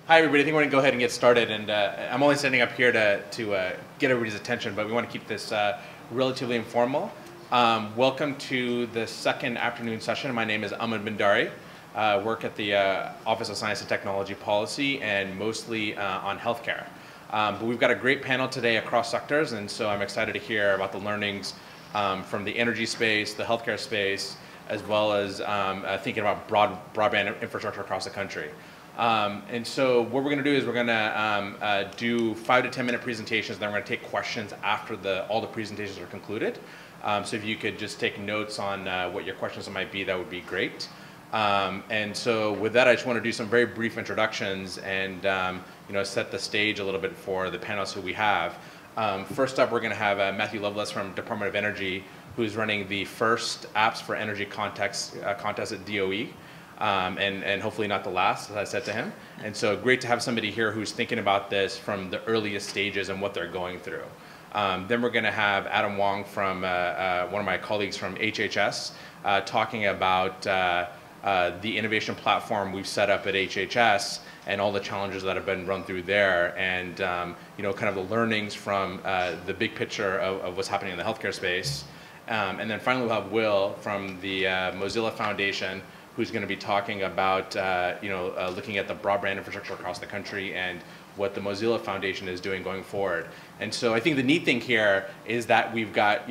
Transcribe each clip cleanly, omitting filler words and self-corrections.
Hi, everybody. I think we're going to go ahead and get started. And I'm only standing up here to get everybody's attention, but we want to keep this relatively informal. Welcome to the second afternoon session. My name is Aman Bhandari. Work at the Office of Science and Technology Policy and mostly on healthcare. But we've got a great panel today across sectors, and so I'm excited to hear about the learnings from the energy space, the healthcare space, as well as thinking about broadband infrastructure across the country. And so what we're going to do is we're going to do 5 to 10 minute presentations, and then we're going to take questions after all the presentations are concluded. So if you could just take notes on what your questions might be, that would be great. And so with that, I just want to do some very brief introductions and set the stage a little bit for the panelists who we have. First up, we're going to have Matthew Loveless from Department of Energy, who's running the first apps for energy contest at DOE. And hopefully not the last, as I said to him. And so great to have somebody here who's thinking about this from the earliest stages and what they're going through. Then we're going to have Adam Wong from one of my colleagues from HHS talking about the innovation platform we've set up at HHS and all the challenges that have been run through there, and kind of the learnings from the big picture of what's happening in the healthcare space. And then finally we'll have Will from the Mozilla Foundation, who's going to be talking about looking at the broadband infrastructure across the country and what the Mozilla Foundation is doing going forward. And so I think the neat thing here is that we've got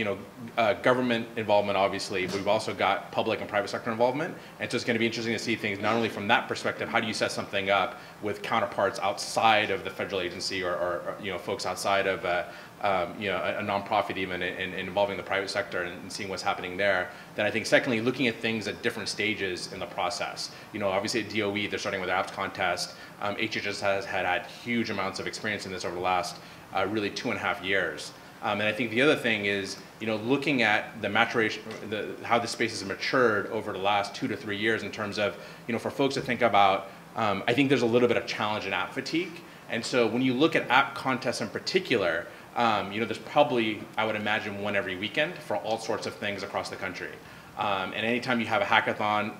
government involvement, obviously, but we've also got public and private sector involvement. And so it's going to be interesting to see things not only from that perspective, how do you set something up with counterparts outside of the federal agency or folks outside of a nonprofit even, and involving the private sector and seeing what's happening there. Then I think secondly, looking at things at different stages in the process. Obviously at DOE, they're starting with apps contest. HHS has had huge amounts of experience in this over the last really 2.5 years. And I think the other thing is, looking at the maturation, how the space has matured over the last 2 to 3 years in terms of, for folks to think about, I think there's a little bit of challenge in app fatigue. And so when you look at app contests in particular, there's probably, I would imagine, one every weekend for all sorts of things across the country. And anytime you have a hackathon,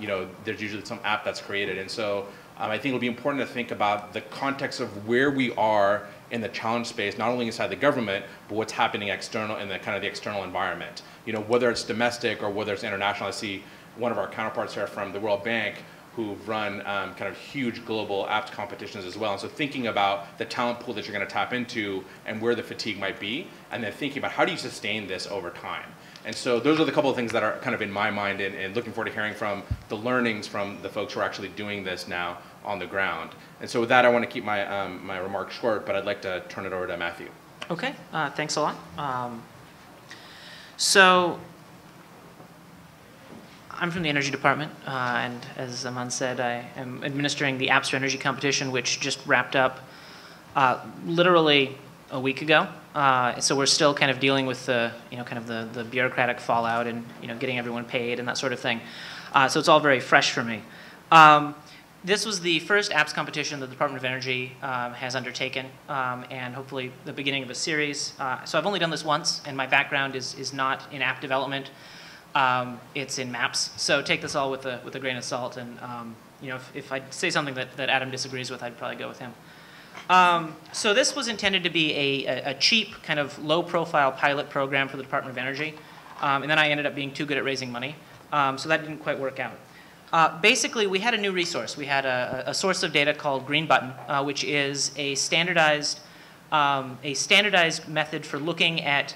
there's usually some app that's created. And so I think it'll be important to think about the context of where we are in the challenge space, not only inside the government, but what's happening external in the kind of the external environment. Whether it's domestic or whether it's international. I see one of our counterparts here from the World Bank who've run kind of huge global apps competitions as well. And so thinking about the talent pool that you're going to tap into and where the fatigue might be, and then thinking about how do you sustain this over time. And so those are the couple of things that are kind of in my mind, and looking forward to hearing from the learnings from the folks who are actually doing this now on the ground. And so with that, I want to keep my, my remarks short, but I'd like to turn it over to Matthew. Okay, thanks a lot. So I'm from the Energy Department, and as Aman said, I am administering the Apps for Energy competition, which just wrapped up literally a week ago. So we're still kind of dealing with the, kind of the bureaucratic fallout and, getting everyone paid and that sort of thing. So it's all very fresh for me. This was the first apps competition that the Department of Energy has undertaken, and hopefully the beginning of a series. So I've only done this once, and my background is not in app development. It's in maps. So take this all with a grain of salt. And if I say something that Adam disagrees with, I'd probably go with him. So this was intended to be a cheap, kind of low-profile pilot program for the Department of Energy. And then I ended up being too good at raising money. So that didn't quite work out. Basically, we had a new resource. We had a source of data called Green Button, which is a standardized method for looking at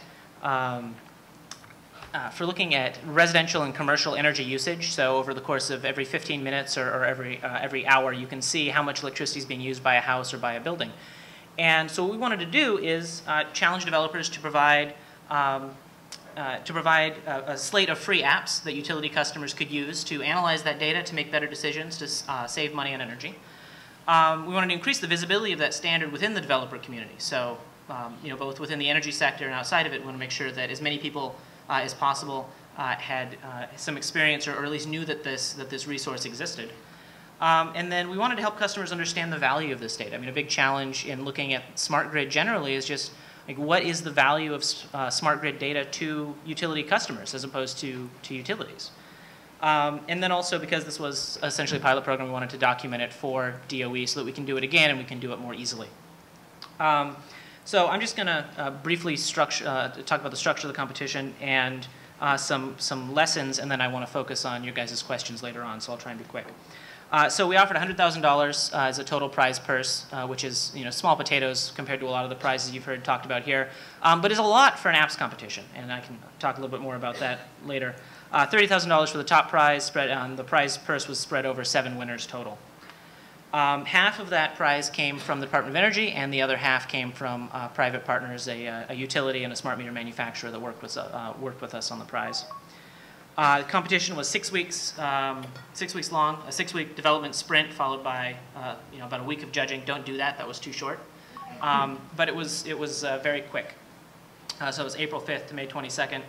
residential and commercial energy usage. So over the course of every 15 minutes or every hour, you can see how much electricity is being used by a house or by a building. And so what we wanted to do is challenge developers to provide a slate of free apps that utility customers could use to analyze that data to make better decisions to save money and energy. We wanted to increase the visibility of that standard within the developer community. So both within the energy sector and outside of it, we want to make sure that as many people as possible had some experience or at least knew that this resource existed. And then we wanted to help customers understand the value of this data. I mean, a big challenge in looking at smart grid generally is just like, what is the value of smart grid data to utility customers as opposed to utilities? And then also because this was essentially a pilot program, we wanted to document it for DOE so that we can do it again and we can do it more easily. So I'm just going to briefly talk about the structure of the competition and some lessons, and then I want to focus on your guys' questions later on, so I'll try and be quick. So we offered $100,000 as a total prize purse, which is small potatoes compared to a lot of the prizes you've heard talked about here, but is a lot for an apps competition, and I can talk a little bit more about that later. $30,000 for the top prize, the prize purse was spread over 7 winners total. Half of that prize came from the Department of Energy, and the other half came from private partners, a utility and a smart meter manufacturer that worked with us on the prize. The competition was 6 weeks, 6 weeks long, a 6-week development sprint followed by about a week of judging. Don't do that; that was too short. But it was very quick. So it was April 5th to May 22nd,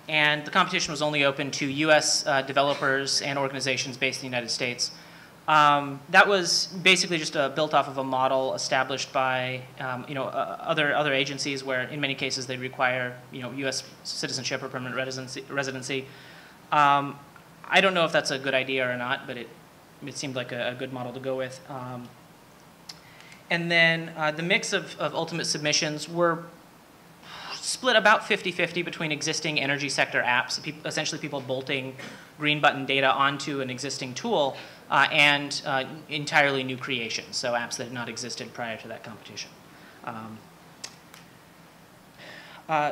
and the competition was only open to U.S. Developers and organizations based in the United States. That was basically just built off of a model established by other agencies, where in many cases they require U.S. citizenship or permanent residency. I don't know if that's a good idea or not, but it seemed like a good model to go with. And then the mix of ultimate submissions were split about 50-50 between existing energy sector apps, essentially people bolting green button data onto an existing tool, and entirely new creations, so apps that had not existed prior to that competition.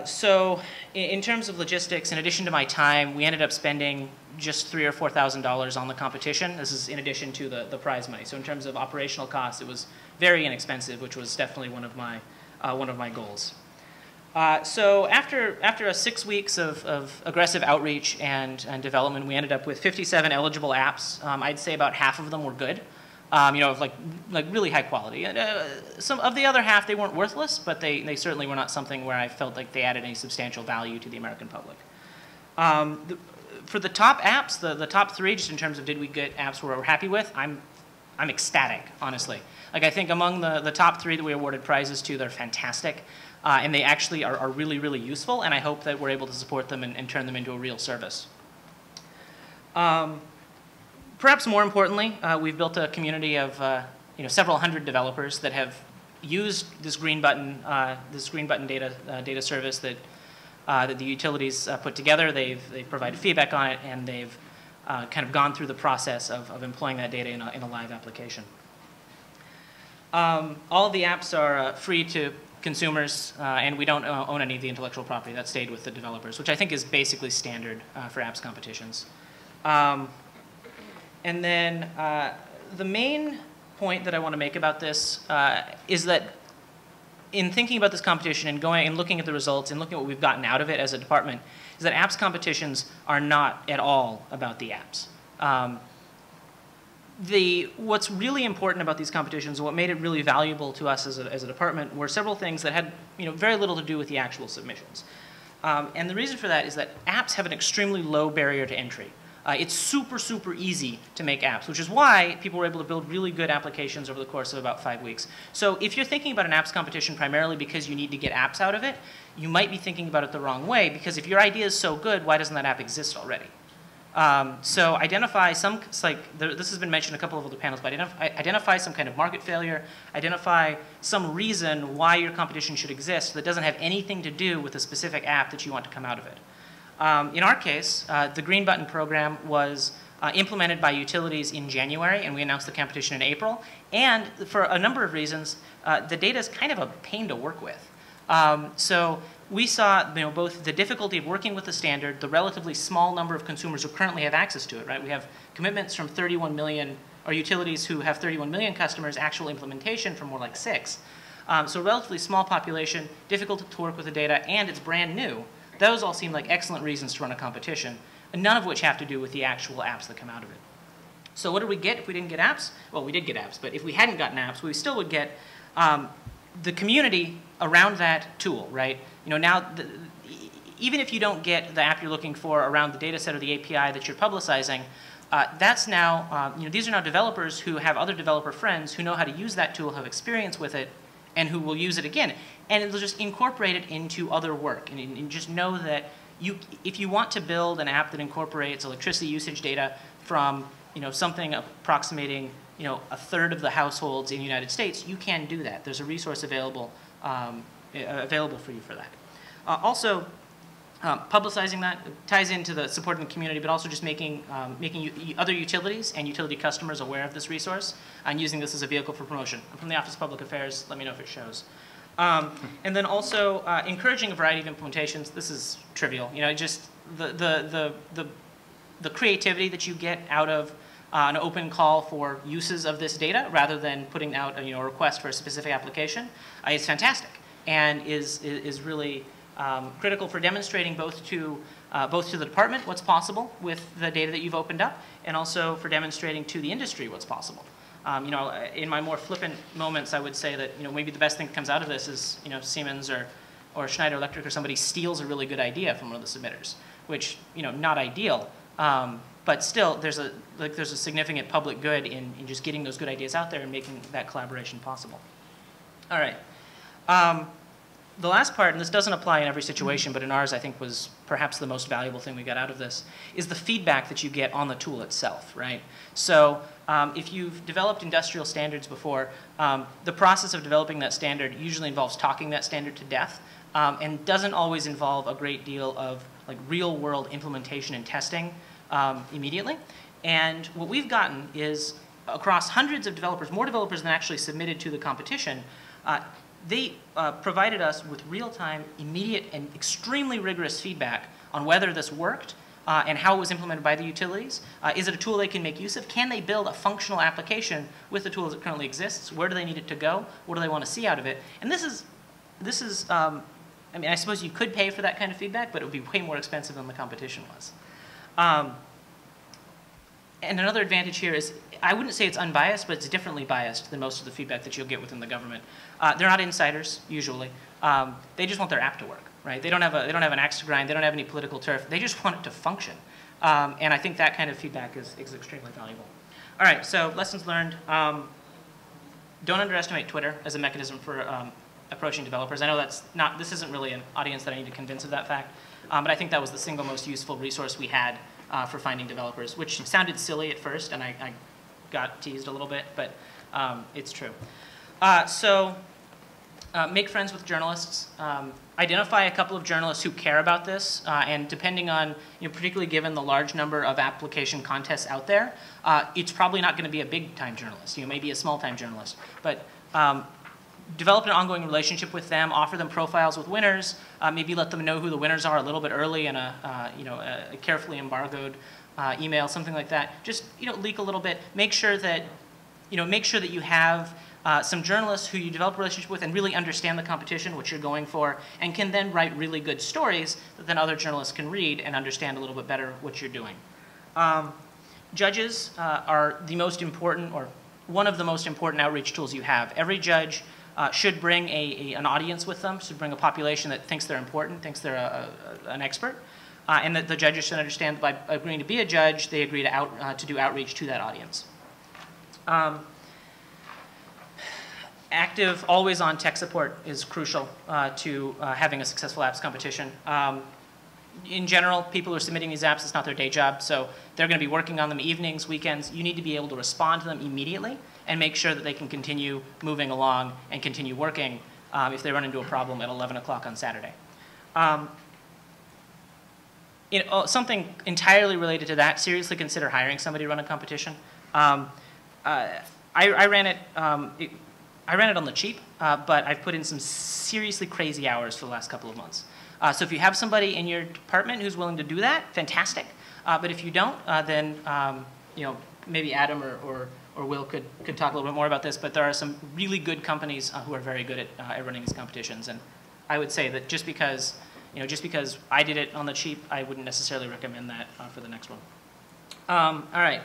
So in terms of logistics, in addition to my time, we ended up spending just $3,000 or $4,000 on the competition. This is in addition to the prize money. So in terms of operational costs, it was very inexpensive, which was definitely one of my goals. So after 6 weeks of aggressive outreach and development, we ended up with 57 eligible apps. I'd say about half of them were good, of like really high quality. Some of the other half, they weren't worthless, but they certainly were not something where I felt like they added any substantial value to the American public. For the top apps, the top 3, just in terms of did we get apps we're happy with, I'm ecstatic, honestly. Like I think among the top 3 that we awarded prizes to, they're fantastic. And they actually are really, really useful, and I hope that we're able to support them and turn them into a real service. Perhaps more importantly, we've built a community of several hundred developers that have used this green button data service that the utilities put together. They've provided feedback on it, and they've kind of gone through the process of employing that data in a live application. All of the apps are free to consumers, and we don't own any of the intellectual property. That stayed with the developers, which I think is basically standard for apps competitions. And then the main point that I want to make about this is that in thinking about this competition and going and looking at the results and looking at what we've gotten out of it as a department, is that apps competitions are not at all about the apps. What's really important about these competitions and what made it really valuable to us as a department were several things that had very little to do with the actual submissions. And the reason for that is that apps have an extremely low barrier to entry. It's super, super easy to make apps, which is why people were able to build really good applications over the course of about 5 weeks. So if you're thinking about an apps competition primarily because you need to get apps out of it, you might be thinking about it the wrong way, because if your idea is so good, why doesn't that app exist already? So identify some, this has been mentioned in a couple of other panels, but identify some kind of market failure, identify some reason why your competition should exist that doesn't have anything to do with a specific app that you want to come out of it. In our case, the Green Button program was implemented by utilities in January, and we announced the competition in April. And for a number of reasons, the data is kind of a pain to work with. So we saw both the difficulty of working with the standard, the relatively small number of consumers who currently have access to it, right? We have commitments from 31 million, or utilities who have 31 million customers, actual implementation from more like 6. So a relatively small population, difficult to work with the data, and it's brand new. Those all seem like excellent reasons to run a competition, none of which have to do with the actual apps that come out of it. So what did we get if we didn't get apps? Well, we did get apps, but if we hadn't gotten apps, we still would get the community around that tool, right? Now, even if you don't get the app you're looking for around the data set or the API that you're publicizing, that's now, these are now developers who have other developer friends who know how to use that tool, have experience with it, and who will use it again. And it'll just incorporate it into other work, and just know that if you want to build an app that incorporates electricity usage data from something approximating a third of the households in the United States, you can do that. There's a resource available for you for that. Also, publicizing that ties into the supporting the community, but also just making other utilities and utility customers aware of this resource and using this as a vehicle for promotion. I'm from the Office of Public Affairs. Let me know if it shows. And then also encouraging a variety of implementations. This is trivial. Just the creativity that you get out of an open call for uses of this data rather than putting out a request for a specific application is fantastic and is really critical for demonstrating both to the department what's possible with the data that you've opened up, and also for demonstrating to the industry what's possible. In my more flippant moments, I would say that maybe the best thing that comes out of this is Siemens or Schneider Electric or somebody steals a really good idea from one of the submitters, which not ideal, but still there's a significant public good in just getting those good ideas out there and making that collaboration possible. All right. The last part, and this doesn't apply in every situation, but in ours I think was perhaps the most valuable thing we got out of this, is the feedback that you get on the tool itself, right? So if you've developed industrial standards before, the process of developing that standard usually involves talking that standard to death, and doesn't always involve a great deal of real-world implementation and testing immediately. And what we've gotten is, across hundreds of developers, more developers than actually submitted to the competition, they provided us with real-time, immediate, and extremely rigorous feedback on whether this worked and how it was implemented by the utilities. Is it a tool they can make use of? Can they build a functional application with the tool as it currently exists? Where do they need it to go? What do they want to see out of it? And this is I mean, I suppose you could pay for that kind of feedback, but it would be way more expensive than the competition was. And another advantage here is, I wouldn't say it's unbiased, but it's differently biased than most of the feedback that you'll get within the government. They're not insiders, usually. They just want their app to work, right? They don't have an axe to grind. They don't have any political turf. They just want it to function. And I think that kind of feedback is extremely valuable. All right, so lessons learned. Don't underestimate Twitter as a mechanism for approaching developers. I know this isn't really an audience that I need to convince of that fact, but I think that was the single most useful resource we had for finding developers, which sounded silly at first, and I got teased a little bit, but it's true. So make friends with journalists. Identify a couple of journalists who care about this, and depending on, particularly given the large number of application contests out there, it's probably not going to be a big-time journalist. Maybe a small-time journalist, but develop an ongoing relationship with them, offer them profiles with winners, maybe let them know who the winners are a little bit early in a carefully embargoed email, something like that. Just leak a little bit. Make sure that you have some journalists who you develop a relationship with and really understand the competition, what you're going for, and can then write really good stories that then other journalists can read and understand a little bit better what you're doing. Judges are the most important, or one of the most important outreach tools you have. Every judge should bring an audience with them, should bring a population that thinks they're important, thinks they're an expert, and that the judges should understand that by agreeing to be a judge, they agree to do outreach to that audience. Active, always-on tech support is crucial to having a successful apps competition. In general, people who are submitting these apps, it's not their day job, so they're going to be working on them evenings, weekends. You need to be able to respond to them immediately and make sure that they can continue moving along and continue working if they run into a problem at 11 o'clock on Saturday. Something entirely related to that, seriously consider hiring somebody to run a competition. I ran it on the cheap, but I've put in some seriously crazy hours for the last couple of months. So if you have somebody in your department who's willing to do that, fantastic. But if you don't, then maybe Adam or Will could talk a little bit more about this. But there are some really good companies who are very good at running these competitions. And I would say that just because I did it on the cheap, I wouldn't necessarily recommend that for the next one. All right.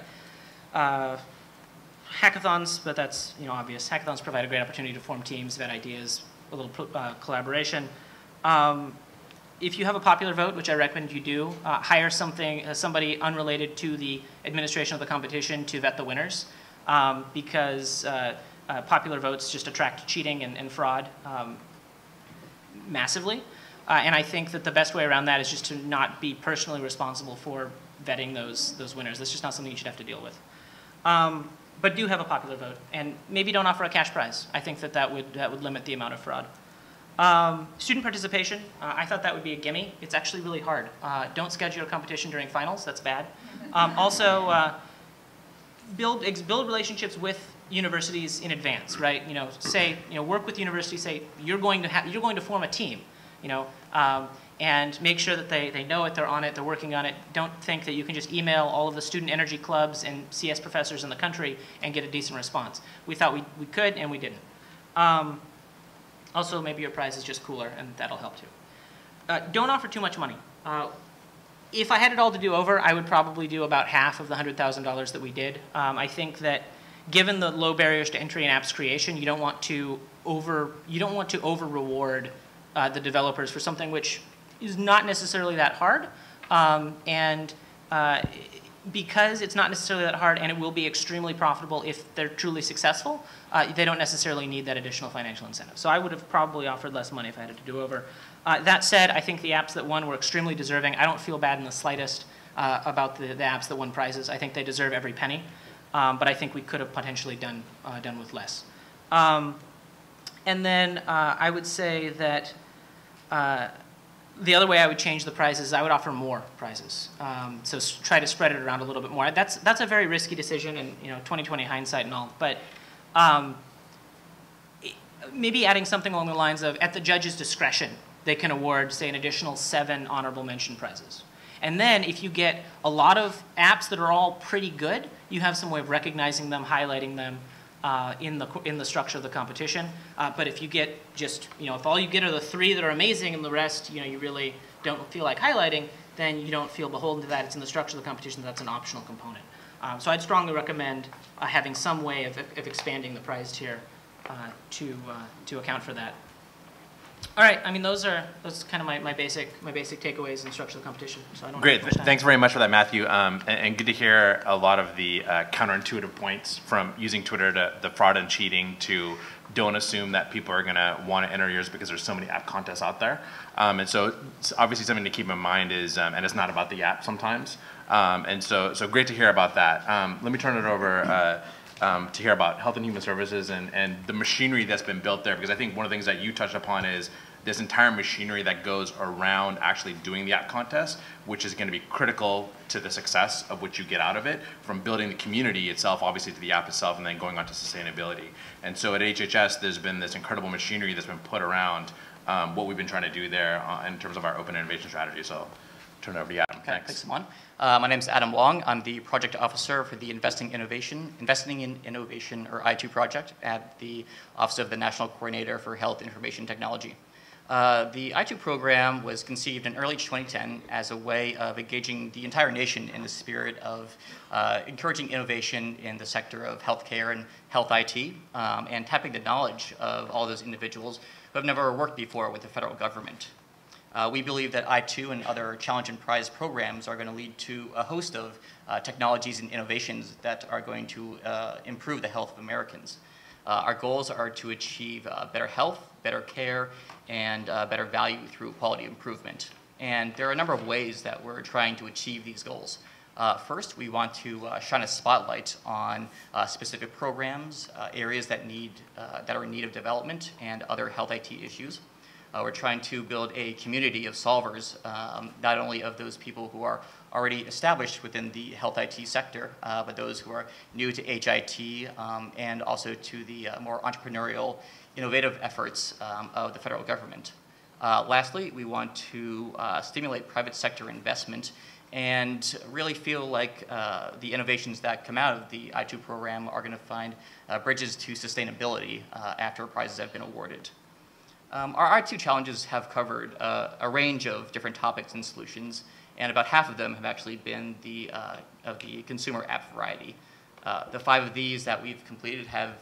Hackathons, but that's obvious. Hackathons provide a great opportunity to form teams, vet ideas, a little collaboration. If you have a popular vote, which I recommend you do, hire somebody unrelated to the administration of the competition to vet the winners, because popular votes just attract cheating and fraud massively. And I think that the best way around that is just to not be personally responsible for vetting those winners. That's just not something you should have to deal with. But do have a popular vote, and maybe don't offer a cash prize. I think that would limit the amount of fraud. Student participation, I thought that would be a gimme. It's actually really hard. Don't schedule a competition during finals, that's bad. Also, build relationships with universities in advance, right? Work with universities, say, you're going to form a team, and make sure that they know it, they're on it, they're working on it. Don't think that you can just email all of the student energy clubs and CS professors in the country and get a decent response. We thought we could, and we didn't. Also, maybe your prize is just cooler, and that'll help too. Don't offer too much money. If I had it all to do over, I would probably do about half of the $100,000 that we did. I think that given the low barriers to entry in apps creation, you don't want to over reward the developers for something which is not necessarily that hard, because it's not necessarily that hard and it will be extremely profitable if they're truly successful, they don't necessarily need that additional financial incentive. So I would have probably offered less money if I had it to do over. That said, I think the apps that won were extremely deserving. I don't feel bad in the slightest about the apps that won prizes. I think they deserve every penny, but I think we could have potentially done with less. And then I would say that the other way I would change the prizes is I would offer more prizes. So try to spread it around a little bit more. That's a very risky decision, and 20/20 hindsight and all. But maybe adding something along the lines of, at the judge's discretion, they can award, say, an additional 7 honorable mention prizes. And then if you get a lot of apps that are all pretty good, you have some way of recognizing them, highlighting them in the structure of the competition. But if you get just, if all you get are the 3 that are amazing and the rest, you really don't feel like highlighting, then you don't feel beholden to that. It's in the structure of the competition. That's an optional component. So I'd strongly recommend having some way of expanding the prize tier to account for that. All right, those are kind of my basic takeaways in structure of the competition. So I don't Great, thanks very much for that, Matthew. And good to hear a lot of the counterintuitive points, from using Twitter to the fraud and cheating to don't assume that people are going to want to enter yours because there's so many app contests out there. And so it's obviously something to keep in mind is, and it's not about the app sometimes. And so great to hear about that. Let me turn it over to hear about Health and Human Services and the machinery that's been built there, because I think one of the things that you touched upon is this entire machinery that goes around actually doing the app contest, which is going to be critical to the success of what you get out of it, from building the community itself, obviously, to the app itself, and then going on to sustainability. And so at HHS, there's been this incredible machinery that's been put around what we've been trying to do there in terms of our open innovation strategy. So turn it over to you, Adam. Okay, thanks, Aman. My name is Adam Wong. I'm the project officer for the Investing in Innovation, or I2 project at the Office of the National Coordinator for Health Information Technology. The I2 program was conceived in early 2010 as a way of engaging the entire nation in the spirit of encouraging innovation in the sector of healthcare and health IT, and tapping the knowledge of all those individuals who have never worked before with the federal government. We believe that I2 and other challenge and prize programs are going to lead to a host of technologies and innovations that are going to improve the health of Americans. Our goals are to achieve better health, better care, and better value through quality improvement. And there are a number of ways that we're trying to achieve these goals. First, we want to shine a spotlight on specific programs, areas that are in need of development, and other health IT issues. We're trying to build a community of solvers, not only of those people who are already established within the health IT sector, but those who are new to HIT, and also to the more entrepreneurial, innovative efforts of the federal government. Lastly, we want to stimulate private sector investment and really feel like the innovations that come out of the I2 program are going to find bridges to sustainability after prizes have been awarded. Our I2 challenges have covered a range of different topics and solutions, and about half of them have actually been of the consumer app variety. The 5 of these that we've completed have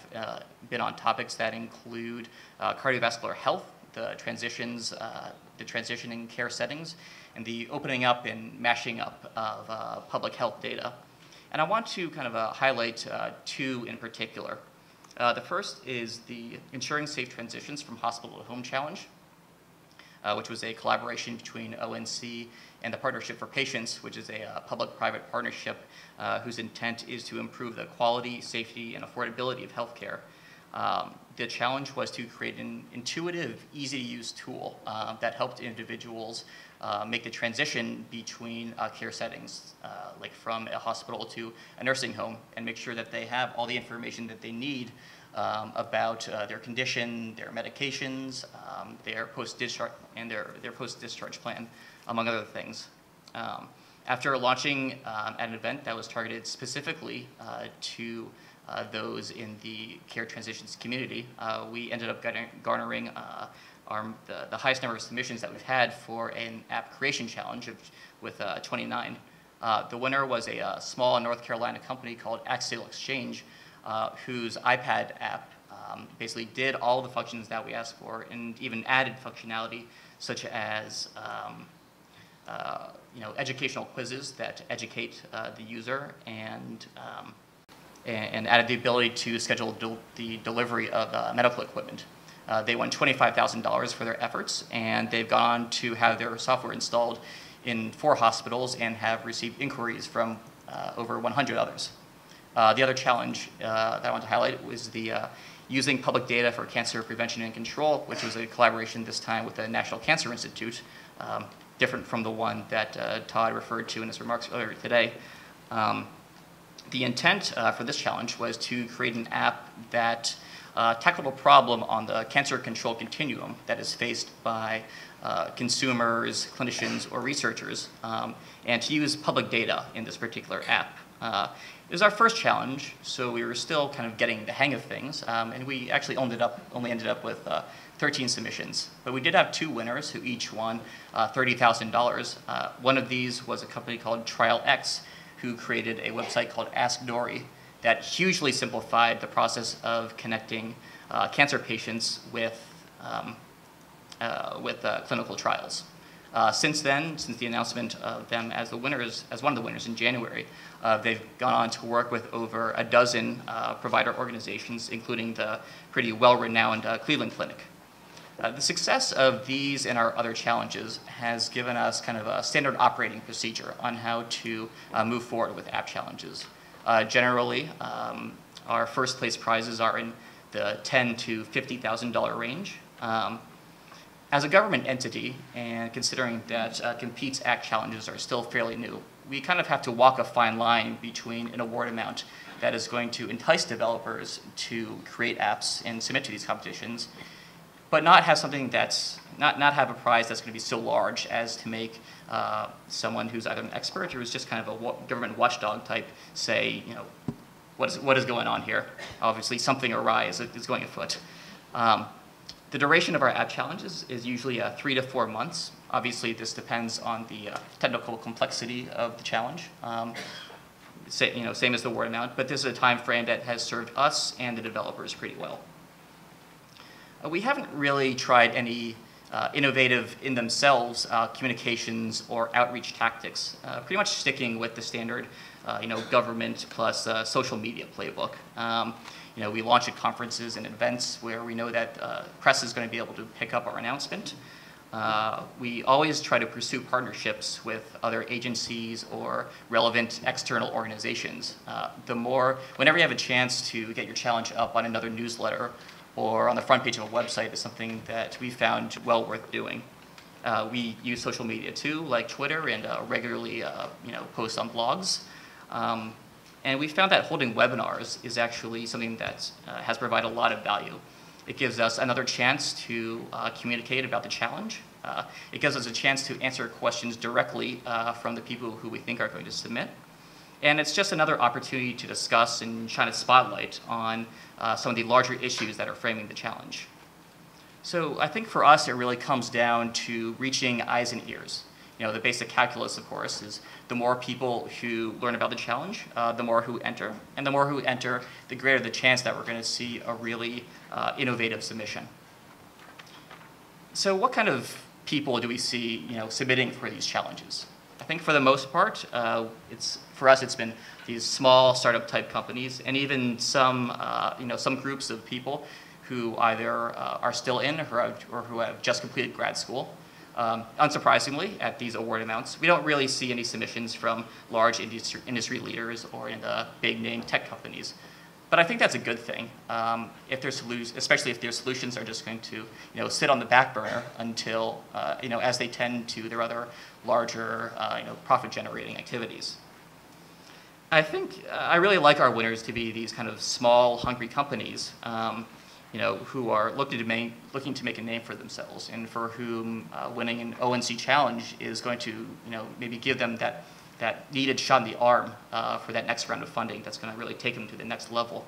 been on topics that include cardiovascular health, the transitioning care settings, and the opening up and mashing up of public health data. And I want to kind of highlight 2 in particular. The first is the Ensuring Safe Transitions from Hospital to Home challenge. which was a collaboration between ONC and the Partnership for Patients, which is a public-private partnership whose intent is to improve the quality, safety, and affordability of healthcare. The challenge was to create an intuitive, easy-to-use tool that helped individuals make the transition between care settings, like from a hospital to a nursing home, and make sure that they have all the information that they need about their condition, their medications, their post-discharge, and their post-discharge plan, among other things. After launching at an event that was targeted specifically to those in the care transitions community, we ended up garnering the highest number of submissions that we've had for an app creation challenge with 29. The winner was a small North Carolina company called Axial Exchange, whose iPad app basically did all the functions that we asked for and even added functionality such as educational quizzes that educate the user and added the ability to schedule the delivery of medical equipment. They won $25,000 for their efforts, and they've gone on to have their software installed in 4 hospitals and have received inquiries from over 100 others. The other challenge that I want to highlight was the using public data for cancer prevention and control, which was a collaboration this time with the National Cancer Institute, different from the one that Todd referred to in his remarks earlier today. The intent for this challenge was to create an app that tackled a problem on the cancer control continuum that is faced by consumers, clinicians, or researchers, and to use public data in this particular app. It was our first challenge, so we were still kind of getting the hang of things, and we actually only ended up with 13 submissions. But we did have 2 winners who each won $30,000. One of these was a company called Trial X, who created a website called Ask Dory that hugely simplified the process of connecting cancer patients with clinical trials. Since then, since the announcement of them as one of the winners in January, they've gone on to work with over a dozen provider organizations, including the pretty well-renowned Cleveland Clinic. The success of these and our other challenges has given us kind of a standard operating procedure on how to move forward with app challenges. Generally, our first place prizes are in the $10,000 to $50,000 range. As a government entity, and considering that Compete's app challenges are still fairly new, we kind of have to walk a fine line between an award amount that is going to entice developers to create apps and submit to these competitions, but not have something that's not have a prize that's going to be so large as to make someone who's either an expert or who's just kind of a government watchdog type say, what is going on here? Obviously, something awry is going afoot. The duration of our app challenges is usually 3 to 4 months. Obviously, this depends on the technical complexity of the challenge. Same as the award amount, but this is a time frame that has served us and the developers pretty well. We haven't really tried any innovative in themselves communications or outreach tactics, pretty much sticking with the standard government plus social media playbook. We launch at conferences and events where we know that press is going to be able to pick up our announcement. We always try to pursue partnerships with other agencies or relevant external organizations. Whenever you have a chance to get your challenge up on another newsletter or on the front page of a website is something that we found well worth doing. We use social media too, like Twitter, and regularly post on blogs. And we found that holding webinars is actually something that has provided a lot of value. It gives us another chance to communicate about the challenge. It gives us a chance to answer questions directly from the people who we think are going to submit. And it's just another opportunity to discuss and shine a spotlight on some of the larger issues that are framing the challenge. So I think for us, it really comes down to reaching eyes and ears. The basic calculus, of course, is the more people who learn about the challenge, the more who enter. And the more who enter, the greater the chance that we're going to see a really innovative submission. So what kind of people do we see submitting for these challenges? I think for the most part, for us, it's been these small startup type companies, and even some groups of people who either are still in or who have just completed grad school. Unsurprisingly, at these award amounts, we don't really see any submissions from large industry leaders or in the big name tech companies. But I think that's a good thing, if especially if their solutions are just going to, sit on the back burner until, as they tend to their other larger, profit-generating activities. I think I really like our winners to be these kind of small, hungry companies, who are looking to make a name for themselves, and for whom winning an ONC challenge is going to, maybe give them that needed shot in the arm for that next round of funding that's going to really take them to the next level.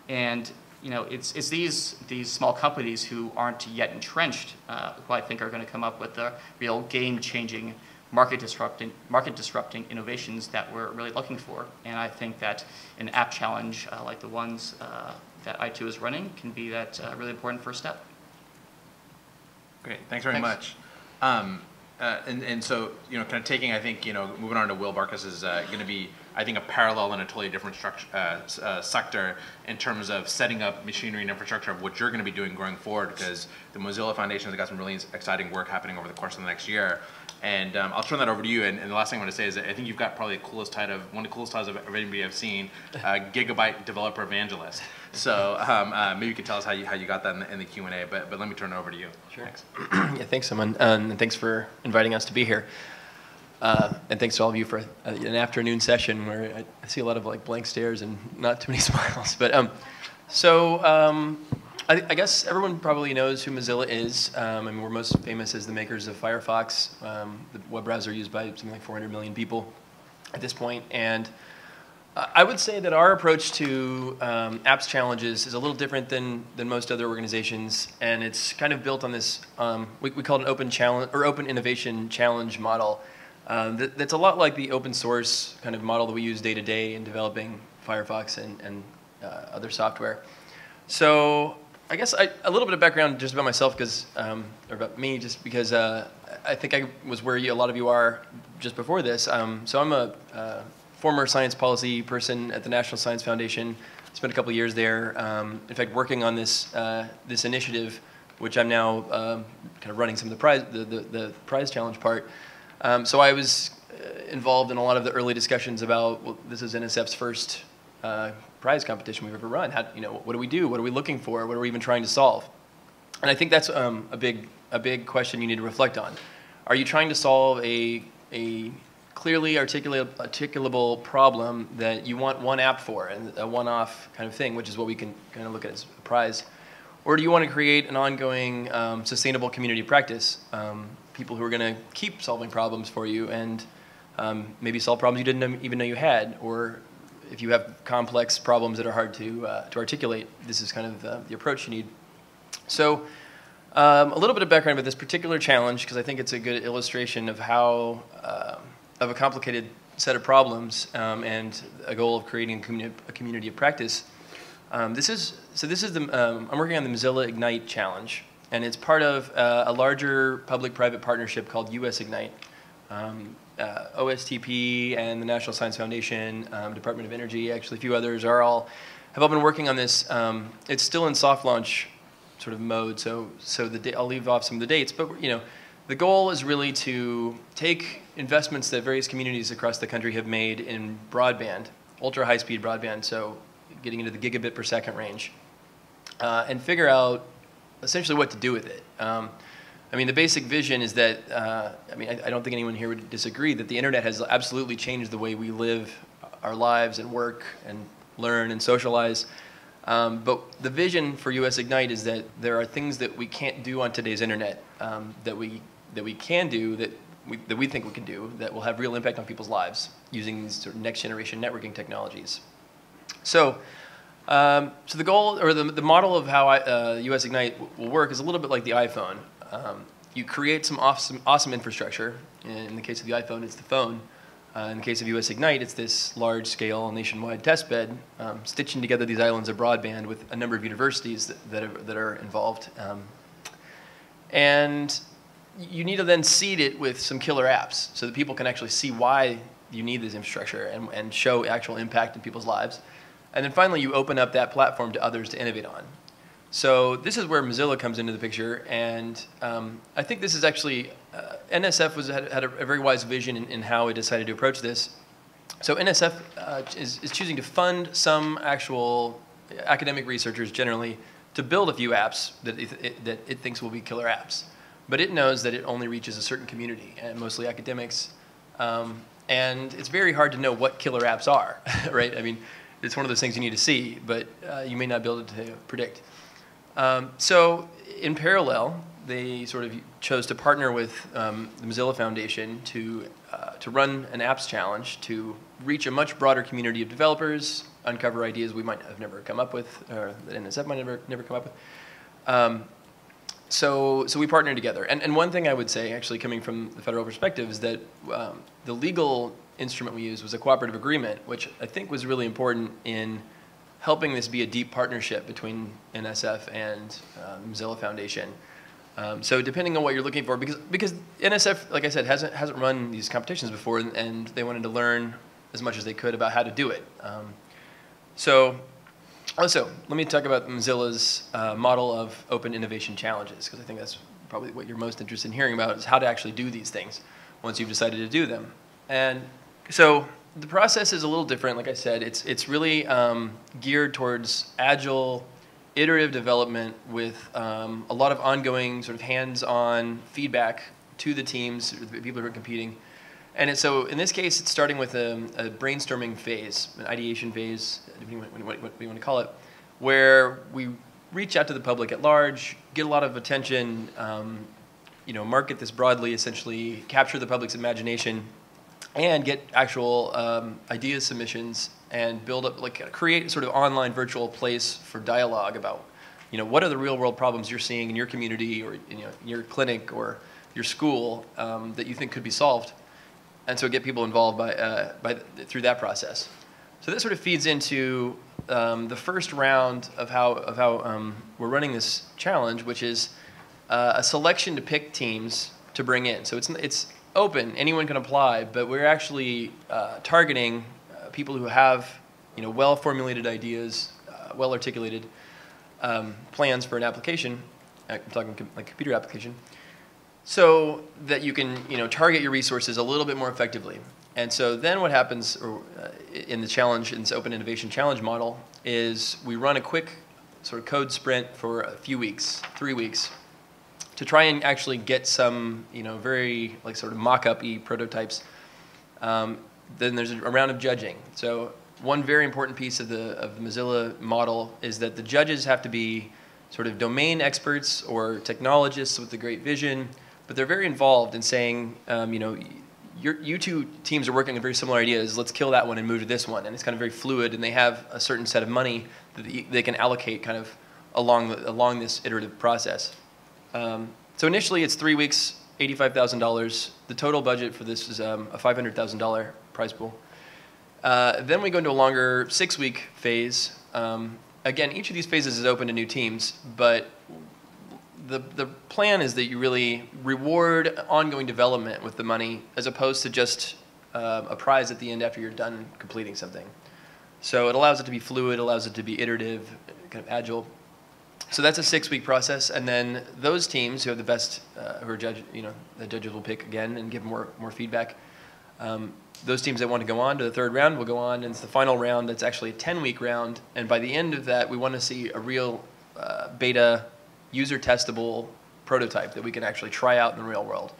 And it's these small companies who aren't yet entrenched who I think are going to come up with the real game-changing, market-disrupting innovations that we're really looking for. And I think that an app challenge like the ones that I2 is running can be that really important first step. Great, thanks very much. And so, kind of taking, I think, moving on to Will, Barkis is going to be, I think, a parallel in a totally different sector in terms of setting up machinery and infrastructure of what you're going to be doing going forward, because the Mozilla Foundation has got some really exciting work happening over the course of the next year. And I'll turn that over to you. And the last thing I want to say is that I think you've got probably the coolest title one of the coolest titles of anybody I've seen, Gigabyte Developer Evangelist. So maybe you could tell us how you got that in the Q&A. But let me turn it over to you. Sure. Thanks. Yeah, thanks, Aman, and thanks for inviting us to be here. And thanks to all of you for an afternoon session where I see a lot of blank stares and not too many smiles. But I guess everyone probably knows who Mozilla is. I mean, we're most famous as the makers of Firefox, the web browser used by something like 400 million people at this point. And I would say that our approach to apps challenges is a little different than most other organizations, and it's kind of built on this, we call it an open challenge or open innovation challenge model. That's a lot like the open source kind of model that we use day to day in developing Firefox and other software. So I guess a little bit of background just about myself, because or about me, just because I think I was where a lot of you are just before this. So I'm a former science policy person at the National Science Foundation. Spent a couple of years there. In fact, working on this this initiative, which I'm now kind of running some of the prize challenge part. So I was involved in a lot of the early discussions about, well, this is NSF's first prize competition we've ever run. How, what do we do? What are we looking for? What are we even trying to solve? And I think that's a big question you need to reflect on. Are you trying to solve a clearly articulable problem that you want one app for, and a one-off kind of thing, which is what we can kind of look at as a prize? Or do you want to create an ongoing sustainable community practice? People who are going to keep solving problems for you and maybe solve problems you didn't even know you had, or if you have complex problems that are hard to articulate, this is kind of the approach you need. So a little bit of background about this particular challenge, because I think it's a good illustration of how, of a complicated set of problems and a goal of creating a community of practice. This is the, I'm working on the Mozilla Ignite Challenge, and it's part of a larger public-private partnership called US Ignite. OSTP and the National Science Foundation, Department of Energy, actually a few others have all been working on this. It's still in soft launch sort of mode, so I'll leave off some of the dates, but the goal is really to take investments that various communities across the country have made in broadband, ultra high-speed broadband, so getting into the gigabit per second range, and figure out essentially what to do with it. I mean, the basic vision is that, I don't think anyone here would disagree that the internet has absolutely changed the way we live our lives and work and learn and socialize. But the vision for US Ignite is that there are things that we can't do on today's internet that we can do, that we think we can do, that will have real impact on people's lives using these sort of next generation networking technologies. So the goal, or the model of how US Ignite will work is a little bit like the iPhone. You create some awesome infrastructure. In the case of the iPhone, it's the phone. In the case of US Ignite, it's this large-scale nationwide testbed, stitching together these islands of broadband with a number of universities that are involved. And you need to then seed it with some killer apps so that people can actually see why you need this infrastructure and show actual impact in people's lives. And then finally, you open up that platform to others to innovate on. So this is where Mozilla comes into the picture, and I think this is actually, NSF had a very wise vision in how it decided to approach this. So NSF is choosing to fund some actual academic researchers generally to build a few apps that it thinks will be killer apps. But it knows that it only reaches a certain community, and mostly academics. And it's very hard to know what killer apps are, right? I mean, it's one of those things you need to see, but you may not be able to predict. So in parallel, they sort of chose to partner with the Mozilla Foundation to run an apps challenge to reach a much broader community of developers, uncover ideas we might have never come up with, or that NSF might never come up with. So we partnered together. And one thing I would say, actually coming from the federal perspective, is that the legal instrument we used was a cooperative agreement, which I think was really important in helping this be a deep partnership between NSF and the Mozilla Foundation. So depending on what you're looking for, because NSF, like I said, hasn't run these competitions before, and they wanted to learn as much as they could about how to do it. So also, let me talk about Mozilla's model of open innovation challenges, because I think that's probably what you're most interested in hearing about, is how to actually do these things once you've decided to do them. And so the process is a little different. Like I said, it's really geared towards agile, iterative development with a lot of ongoing sort of hands-on feedback to the teams, the people who are competing. And so in this case, it's starting with a brainstorming phase, an ideation phase, depending on what you want to call it, where we reach out to the public at large, get a lot of attention, market this broadly, essentially capture the public's imagination, and get actual ideas submissions and build up, create a sort of online virtual place for dialogue about, what are the real world problems you're seeing in your community or in your clinic or your school that you think could be solved. And so get people involved through that process. So that sort of feeds into the first round of how we're running this challenge, which is a selection to pick teams to bring in. So it's open, anyone can apply, but we're actually targeting people who have well-formulated ideas, well-articulated plans for an application. I'm talking like computer application. So that you can target your resources a little bit more effectively. And so then what happens in the challenge, in this open innovation challenge model, is we run a quick sort of code sprint for a few weeks, 3 weeks, to try and actually get some very sort of mock-up-y prototypes. Then there's a round of judging. So one very important piece of the Mozilla model is that the judges have to be sort of domain experts or technologists with a great vision, but they're very involved in saying, you two teams are working on very similar ideas. Let's kill that one and move to this one. And it's kind of very fluid, and they have a certain set of money that they can allocate kind of along this iterative process. So initially, it's 3 weeks, $85,000. The total budget for this is a $500,000 prize pool. Then we go into a longer 6-week phase. Again, each of these phases is open to new teams, but the plan is that you really reward ongoing development with the money as opposed to just a prize at the end after you're done completing something. So it allows it to be fluid, allows it to be iterative, kind of agile. So that's a 6-week process, and then those teams who have the best, who are the judges will pick again and give more feedback. Those teams that want to go on to the third round will go on, and it's the final round that's actually a 10-week round. And by the end of that, we want to see a real beta, user-testable prototype that we can actually try out in the real world.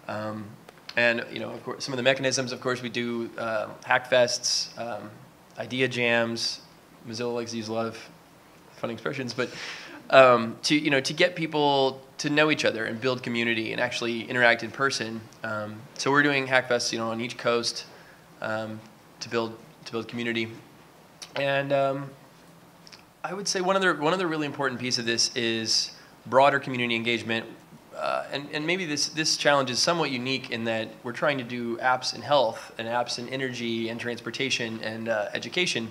And of course, some of the mechanisms. Of course, we do hackfests, idea jams. Mozilla likes to use a lot of fun expressions, but to get people to know each other and build community and actually interact in person. So we're doing hackfests, on each coast to build community. And I would say one of the really important pieces of this is broader community engagement. And maybe this challenge is somewhat unique in that we're trying to do apps in health and apps in energy and transportation and education.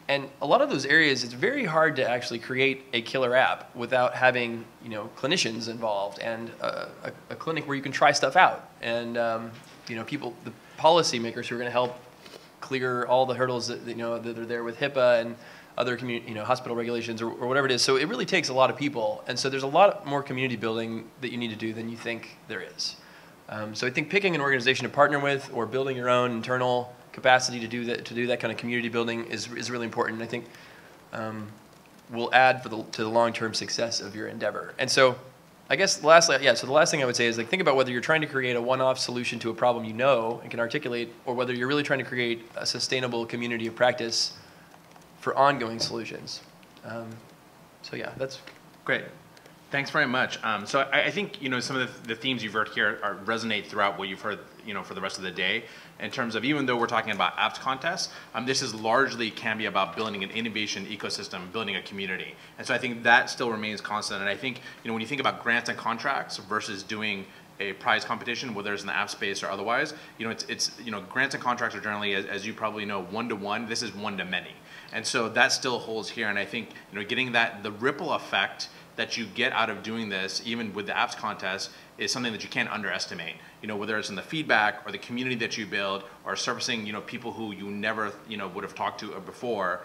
And a lot of those areas, it's very hard to actually create a killer app without having clinicians involved and a clinic where you can try stuff out. And people, the policymakers who are going to help clear all the hurdles that that are there with HIPAA and other hospital regulations or whatever it is. So it really takes a lot of people. And so there's a lot more community building that you need to do than you think there is. So I think picking an organization to partner with or building your own internal capacity to do that kind of community building is really important. I think will add to the long-term success of your endeavor. And so I guess the last thing I would say is think about whether you're trying to create a one-off solution to a problem you know and can articulate, or whether you're really trying to create a sustainable community of practice for ongoing solutions. So yeah, that's great. Thanks very much. So I think some of the themes you've heard here resonate throughout what you've heard for the rest of the day. In terms of, even though we're talking about apps contests, this is largely can be about building an innovation ecosystem, building a community. And so I think that still remains constant. And I think when you think about grants and contracts versus doing a prize competition, whether it's in the app space or otherwise, it's grants and contracts are generally, as you probably know, one-to-one. This is one-to-many. And so that still holds here. And I think getting the ripple effect that you get out of doing this, even with the apps contest, is something that you can't underestimate. Whether it's in the feedback or the community that you build, or servicing people who you never would have talked to before,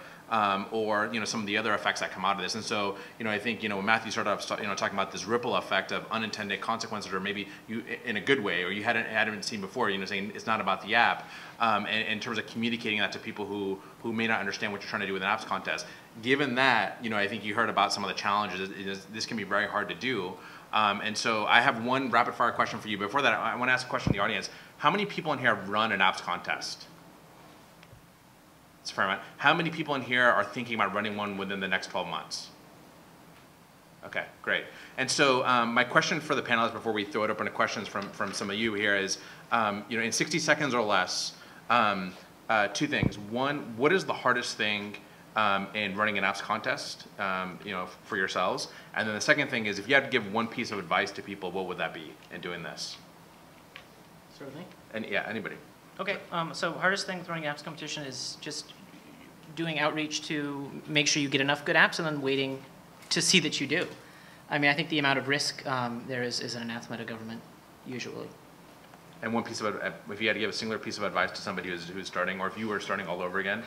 or some of the other effects that come out of this. And so I think Matthew started off talking about this ripple effect of unintended consequences, or maybe you in a good way, or you hadn't seen before. Saying it's not about the app, and in terms of communicating that to people who may not understand what you're trying to do with an apps contest. Given that, I think you heard about some of the challenges. This can be very hard to do. And so I have one rapid fire question for you. Before that, I want to ask a question to the audience. How many people in here have run an apps contest? It's a fair amount. How many people in here are thinking about running one within the next 12 months? Okay, great. And so my question for the panelists before we throw it open to questions from some of you here is, in 60 seconds or less, two things. One, what is the hardest thing in running an apps contest, for yourselves? And then the second thing is, if you had to give one piece of advice to people, what would that be in doing this? Certainly. And yeah, anybody. Okay, so hardest thing with running apps competition is just doing outreach to make sure you get enough good apps and then waiting to see that you do. I mean, I think the amount of risk there is an anathema to government, usually. And one piece of, if you had to give a singular piece of advice to somebody who's starting, or if you were starting all over again?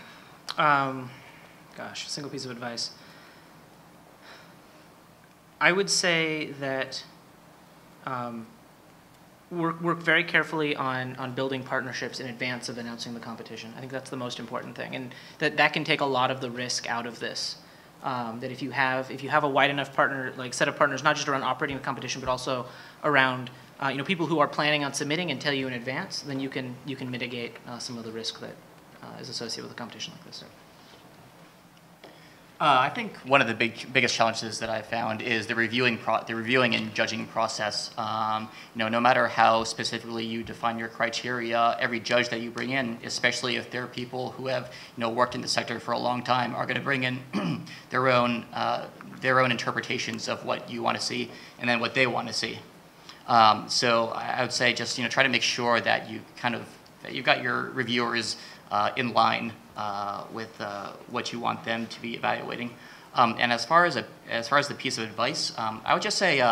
Gosh, a single piece of advice. I would say that work very carefully on building partnerships in advance of announcing the competition. I think that's the most important thing, and that can take a lot of the risk out of this. That if you have a wide enough set of partners, not just around operating the competition, but also around people who are planning on submitting and tell you in advance, then you can mitigate some of the risk that is associated with a competition like this. I think one of the biggest challenges that I've found is the reviewing and judging process. No matter how specifically you define your criteria, every judge that you bring in, especially if they're people who have worked in the sector for a long time, are going to bring in their own interpretations of what you want to see and then what they want to see. So I would say just try to make sure that you've got your reviewers in line with what you want them to be evaluating. And as far as the piece of advice, I would just say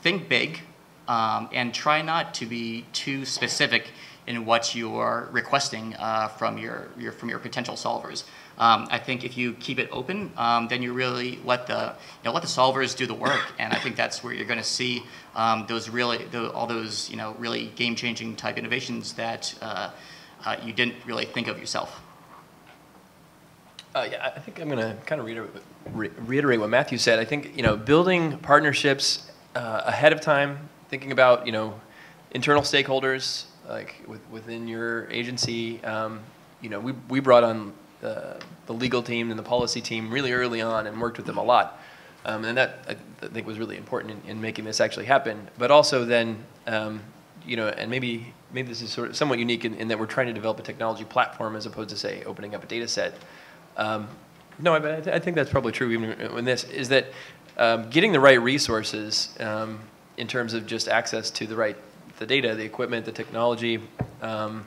think big and try not to be too specific in what you are requesting from your potential solvers. I think if you keep it open, then you really let the solvers do the work, and I think that's where you're going to see all those really game-changing type innovations that you didn't really think of yourself. Yeah, I think I'm going to kind of reiterate what Matthew said. I think building partnerships ahead of time, thinking about internal stakeholders like within your agency. We brought on the legal team and the policy team really early on and worked with them a lot, and that I think was really important in making this actually happen. But also then, and maybe this is somewhat unique in that we're trying to develop a technology platform as opposed to, say, opening up a data set. No, I think that's probably true even in this, is that getting the right resources in terms of just access to the data, the equipment, the technology, and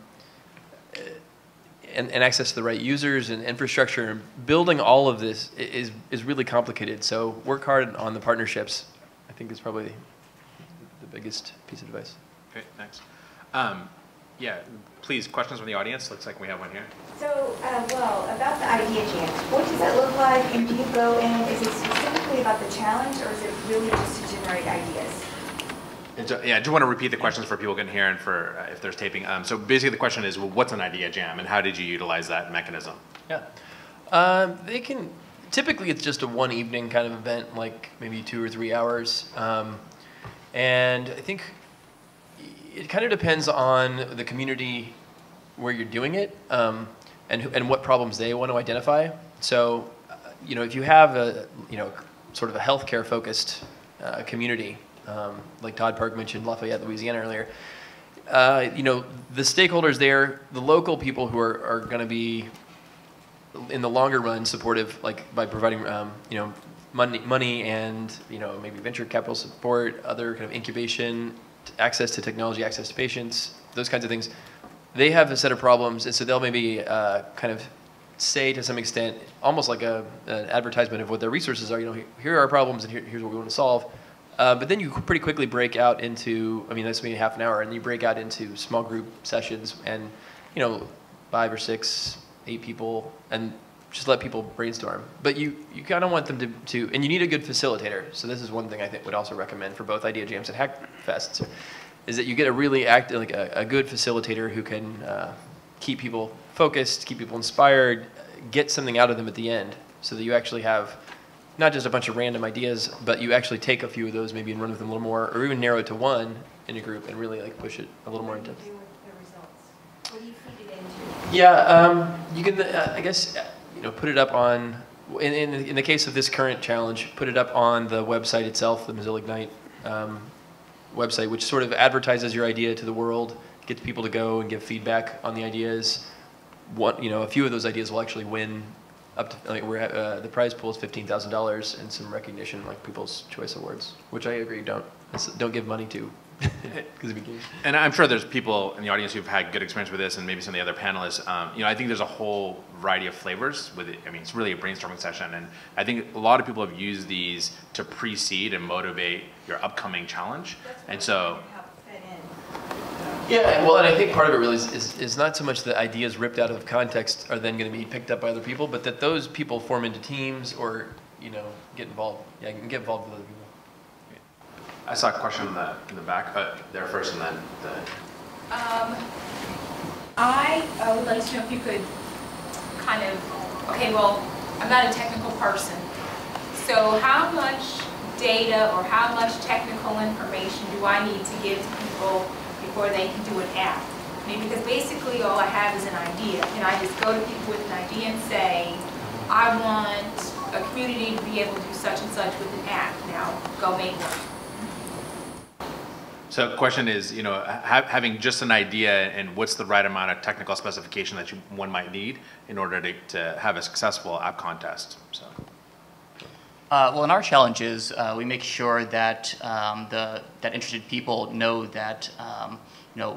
access to the right users and infrastructure, and building all of this is really complicated. So work hard on the partnerships, I think, is probably the biggest piece of advice. Okay, thanks. Yeah, please, questions from the audience. Looks like we have one here. So, well, about the idea jam. What does that look like, and do you go in, is it specifically about the challenge, or is it really just to generate ideas? Yeah, I do want to repeat the questions for people who can hear and for if there's taping. So basically the question is, well, what's an idea jam and how did you utilize that mechanism? Yeah. They can, typically it's just a one evening kind of event, like maybe 2 or 3 hours. And I think it kind of depends on the community where you're doing it and what problems they want to identify. So, if you have a, sort of a healthcare focused community, like Todd Park mentioned Lafayette, Louisiana earlier, the stakeholders there, the local people who are going to be in the longer run supportive, like by providing, money and, maybe venture capital support, other kind of incubation, access to technology, access to patients, those kinds of things. They have a set of problems, and so they'll maybe kind of say to some extent, almost like an advertisement of what their resources are. Here are our problems, and here's what we want to solve. But then you pretty quickly break out into, that's maybe half an hour, and you break out into small group sessions, and 5 or 6, 8 people, and just let people brainstorm. But you kind of want them to, and you need a good facilitator. So this is one thing I think would also recommend for both Idea Jams and Hackfests, is that you get a really a good facilitator who can keep people focused, keep people inspired, get something out of them at the end, so that you actually have not just a bunch of random ideas, but you actually take a few of those maybe and run with them a little more, or even narrow it to one in a group and really push it a little more into. What do you do with the results? What do you feed it into? Yeah, you can, I guess, put it up on, in the case of this current challenge, put it up on the website itself, the Mozilla Ignite website, which sort of advertises your idea to the world, gets people to go and give feedback on the ideas. A few of those ideas will actually win up to, the prize pool is $15,000 and some recognition, like People's Choice Awards, which I agree, don't give money to. And I'm sure there's people in the audience who've had good experience with this, and maybe some of the other panelists. I think there's a whole variety of flavors with it. It's really a brainstorming session, and I think a lot of people have used these to precede and motivate your upcoming challenge. And so, yeah, well, and I think part of it really is not so much that ideas ripped out of context are then going to be picked up by other people, but that those people form into teams or get involved. Yeah, you can get involved with other people. I saw a question in the back, there first, and then I would like to know if you could kind of, okay, well, I'm not a technical person, so how much data or how much technical information do I need to give to people before they can do an app? Because basically all I have is an idea, and I just go to people with an idea and say, I want a community to be able to do such and such with an app. Now, go make one. So the question is, having just an idea and what's the right amount of technical specification that one might need in order to have a successful app contest. So. Well, in our challenges, we make sure that that interested people know that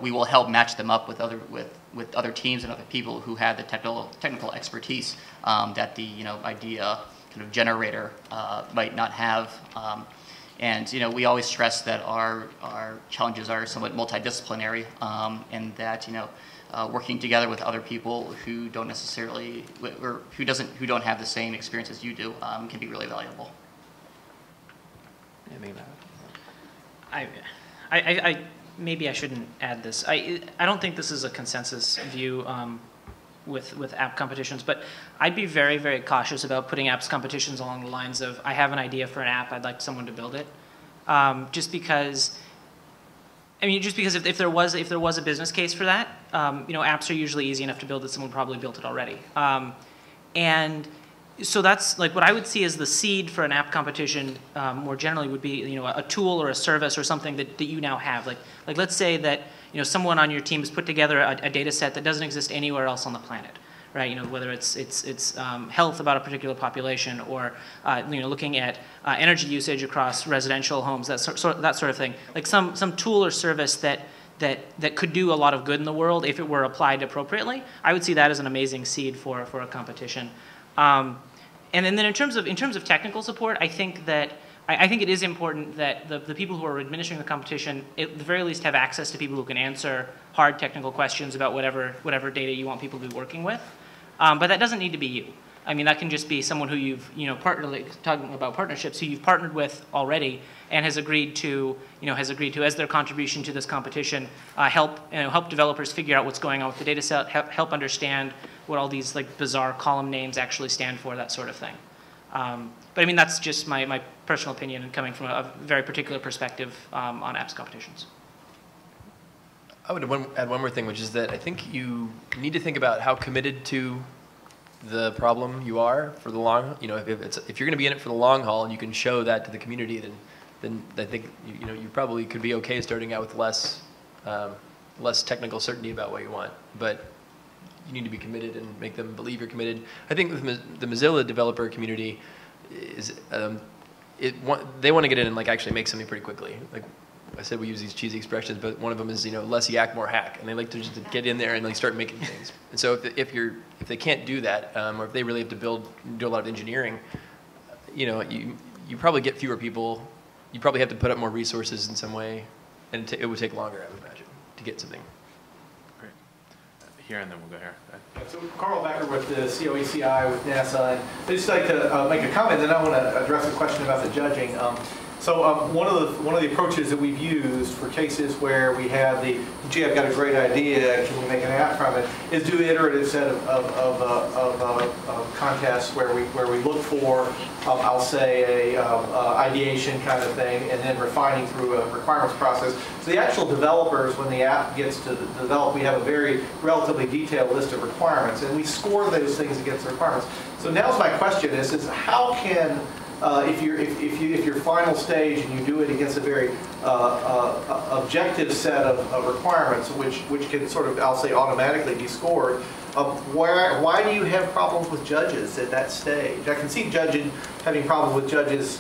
we will help match them up with other teams and other people who have the technical expertise that the idea kind of generator might not have. And we always stress that our challenges are somewhat multidisciplinary, and that working together with other people who don't necessarily or who don't have the same experience as you do can be really valuable. I maybe I shouldn't add this. I don't think this is a consensus view with app competitions, but I'd be very, very cautious about putting apps competitions along the lines of, I have an idea for an app, I'd like someone to build it. Just because if there was a business case for that, apps are usually easy enough to build that someone probably built it already. And so that's like what I would see as the seed for an app competition more generally would be a tool or a service or something that you now have. Like let's say that someone on your team has put together a data set that doesn't exist anywhere else on the planet, right? Whether it's health about a particular population, or looking at energy usage across residential homes, that sort of thing. Like some tool or service that could do a lot of good in the world if it were applied appropriately. I would see that as an amazing seed for a competition. And then in terms of technical support, I think it is important that the people who are administering the competition, at the very least, have access to people who can answer hard technical questions about whatever data you want people to be working with. But that doesn't need to be you. I mean, that can just be someone who you've, talking about partnerships, who you've partnered with already and has agreed to, as their contribution to this competition, help developers figure out what's going on with the data set, help understand what all these like bizarre column names actually stand for, that sort of thing. But I mean, that's just my personal opinion and coming from a very particular perspective on apps competitions. I would add one more thing, which is that I think you need to think about how committed to the problem you are for the long. If you're going to be in it for the long haul and you can show that to the community, then I think you probably could be okay starting out with less technical certainty about what you want. But you need to be committed and make them believe you're committed. I think with the Mozilla developer community is they want to get in and like actually make something pretty quickly. Like I said, we use these cheesy expressions, but one of them is less yak, more hack, and they like to just get in there and like start making things. And so if they can't do that, or if they really have to do a lot of engineering, you probably get fewer people. You probably have to put up more resources in some way, and it would take longer, I would imagine, to get something. Great. Here and then we'll go here. So Carl Becker with the COECI with NASA, and I'd just like to make a comment, then I want to address a question about the judging. One of the approaches that we've used for cases where we have gee, I've got a great idea, can we make an app from it, is do an iterative set of contests where we look for, I'll say, a ideation kind of thing, and then refining through a requirements process. So the actual developers, when the app gets to develop, we have a very relatively detailed list of requirements, and we score those things against the requirements. So now's my question is how can if your final stage and you do it against a very objective set of requirements, which can sort of, I'll say, automatically be scored, why do you have problems with judges at that stage? I can see having problems with judges,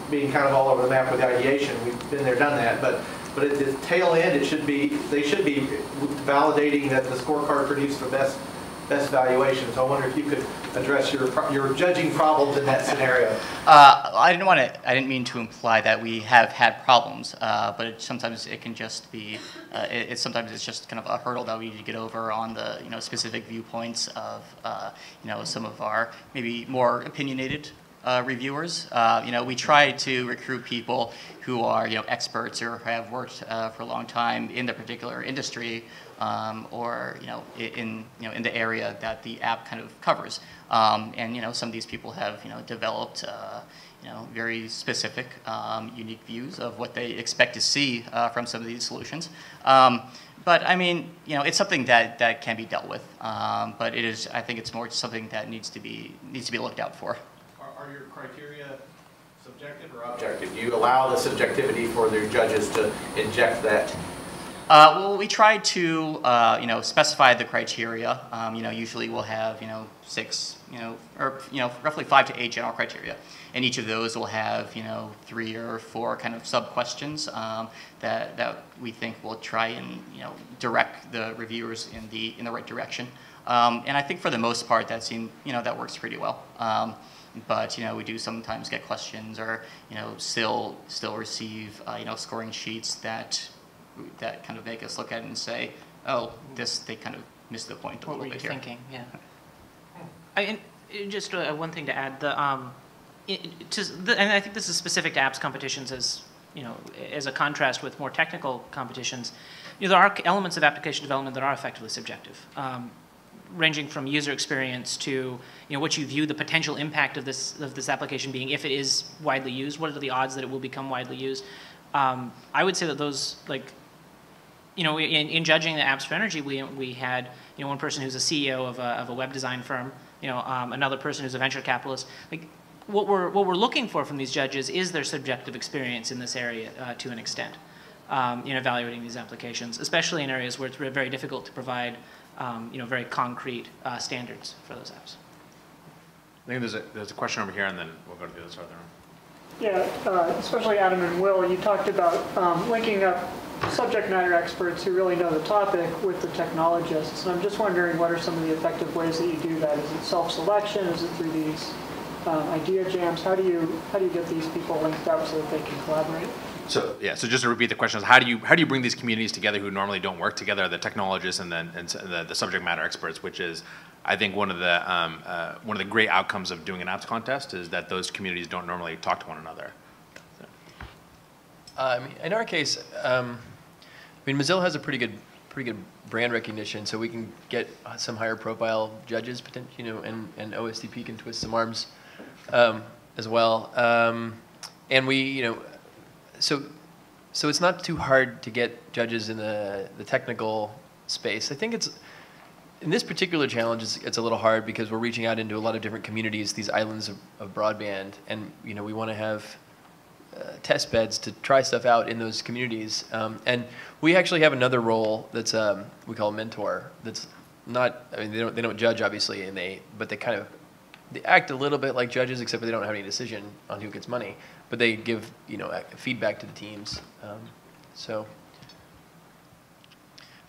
being kind of all over the map with ideation. We've been there, done that, but at the tail end, they should be validating that the scorecard produced the best valuation. So I wonder if you could address your judging problems in that scenario. I didn't mean to imply that we have had problems, but sometimes it can just be. Sometimes it's just kind of a hurdle that we need to get over on the specific viewpoints of some of our maybe more opinionated reviewers. We try to recruit people who are experts or have worked for a long time in the particular industry, or in the area that the app kind of covers. And some of these people have developed very specific, unique views of what they expect to see from some of these solutions. But I mean, it's something that can be dealt with. But I think it's more something that needs to be looked out for. Are your criteria subjective or objective? Do you allow the subjectivity for the judges to inject that? Well, we try to specify the criteria. Usually we'll have 6, or roughly 5 to 8 general criteria, and each of those will have 3 or 4 kind of sub questions that we think will try and direct the reviewers in the right direction. And I think for the most part that works pretty well. But we do sometimes get questions, or still receive scoring sheets that kind of make us look at it and say, oh, they kind of missed the point a little bit here. What were you thinking? Yeah. Just one thing to add, and I think this is specific to apps competitions as a contrast with more technical competitions. There are elements of application development that are effectively subjective. Ranging from user experience to what you view the potential impact of this application being if it is widely used. What are the odds that it will become widely used? I would say that those in judging the apps for energy, we had one person who's a CEO of a web design firm, another person who's a venture capitalist. Like what we're looking for from these judges is their subjective experience in this area to an extent, in evaluating these applications, especially in areas where it's very difficult to provide very concrete standards for those apps. I think there's a question over here, and then we'll go to the other side of the room. Yeah, especially Adam and Will, you talked about linking up subject matter experts who really know the topic with the technologists. And I'm just wondering, what are some of the effective ways that you do that? Is it self-selection? Is it through these idea jams? How do you get these people linked up so that they can collaborate? So yeah, so just to repeat the question is how do you bring these communities together who normally don't work together, the technologists and then the subject matter experts, which is I think one of the great outcomes of doing an apps contest is that those communities don't normally talk to one another. So. I mean, in our case, I mean Mozilla has a pretty good brand recognition, so we can get some higher profile judges, you know, and OSTP can twist some arms as well, and we, you know. So it's not too hard to get judges in the technical space. I think it's, in this particular challenge, it's a little hard because we're reaching out into a lot of different communities, these islands of broadband, and you know we want to have test beds to try stuff out in those communities. And we actually have another role that's we call a mentor. That's not, I mean they don't judge obviously, but they act a little bit like judges, except for they don't have any decision on who gets money. But they give, you know, feedback to the teams.